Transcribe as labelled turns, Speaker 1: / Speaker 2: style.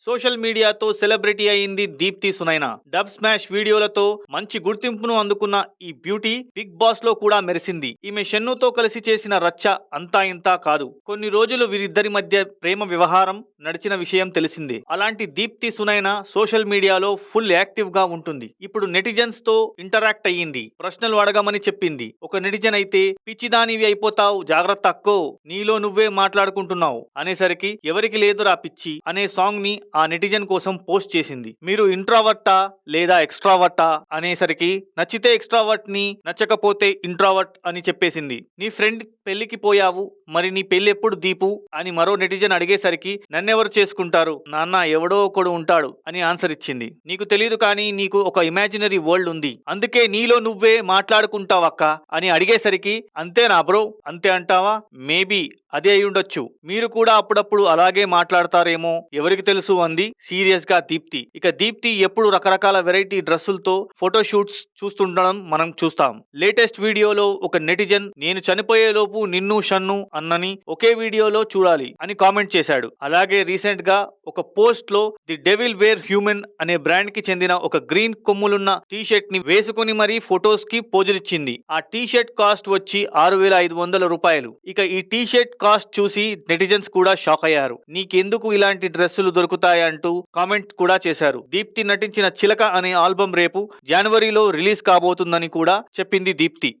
Speaker 1: Social మీడియాతో celebrity అయింది Deepti Sunaina. Dub smash వీడియోలతో మంచి గుర్తింపును అందుకున్న ఈ బ్యూటీ బిగ్ బాస్ లో కూడా మెరిసింది. ఈమె షన్నుతో కలిసి చేసిన రచ్చ అంతా ఇంతా కాదు. కొన్ని రోజులు వీరిద్దరి మధ్య ప్రేమ వ్యవహారం నడిచిన విషయం తెలిసిందే. అలాంటి దీప్తి సునైన సోషల్ మీడియాలో ఫుల్ యాక్టివ్ గా ఉంటుంది. ఇప్పుడు నెటిజన్స్ తో ఇంటరాక్ట్ అయ్యింది. ప్రశ్నలు అడగమని చెప్పింది. ఒక నెటిజన్ అయితే పిచ్చిదానివి అయిపోతావు జాగ్రత్త అక్కో, నీలో నువ్వే మాట్లాడుకుంటున్నావు అనేసరికి ఎవరికి లేదురా పిచ్చి అనే సాంగ్ ని ఆ నెటిజన్ కోసం పోస్ట్ చేసింది. మీరు ఇంట్రావర్టా లేదా ఎక్స్ట్రావర్టా అనేసరికి నచ్చితే ఎక్స్ట్రావర్ట్ ని, నచ్చకపోతే ఇంట్రావర్ట్ అని చెప్పేసింది. నీ ఫ్రెండ్ పెళ్లికి పోయావు, మరి నీ పెళ్లి ఎప్పుడు దీపు అని మరో నెటిజన్ అడిగేసరికి నన్నెవరు చేసుకుంటారు నాన్న, ఎవడో ఒకడు ఉంటాడు అని ఆన్సర్ ఇచ్చింది. నీకు తెలియదు కానీ నీకు ఒక ఇమాజినరీ వరల్డ్ ఉంది, అందుకే నీలో నువ్వే మాట్లాడుకుంటావక్క అని అడిగేసరికి అంతేనా బ్రో, అంతే అంటావా, మేబీ అదే అయ్యుండొచ్చు, మీరు కూడా అప్పుడప్పుడు అలాగే మాట్లాడతారేమో ఎవరికి తెలుసు అంది సీరియస్ గా దీప్తి. ఇక దీప్తి ఎప్పుడు రకరకాల వెరైటీ డ్రెస్సులతో ఫోటోషూట్స్ చూస్తుండడం మనం చూస్తాం. లేటెస్ట్ వీడియోలో ఒక నెటిజన్ నేను చనిపోయే లోపు నిన్ను షన్ను అన్నని ఒకే వీడియోలో చూడాలి అని కామెంట్ చేశాడు. అలాగే రీసెంట్ గా ఒక పోస్ట్ లో ది డెవిల్ వేర్ హ్యూమన్ అనే బ్రాండ్ కి చెందిన ఒక గ్రీన్ కొమ్ములున్న టీ షర్ట్ ని వేసుకుని మరీ ఫొటోస్ కి పోజులిచ్చింది. ఆ టీ షర్ట్ కాస్ట్ వచ్చి 6,500 రూపాయలు. ఇక ఈ టీ షర్ట్ కాస్ట్ చూసి నెటిజన్స్ కూడా షాక్ అయ్యారు. నీకెందుకు ఇలాంటి డ్రెస్సులు దొరుకుతాయంటూ కామెంట్ కూడా చేశారు. దీప్తి నటించిన చిలక అనే ఆల్బం రేపు జనవరిలో రిలీజ్ కాబోతుందని కూడా చెప్పింది దీప్తి.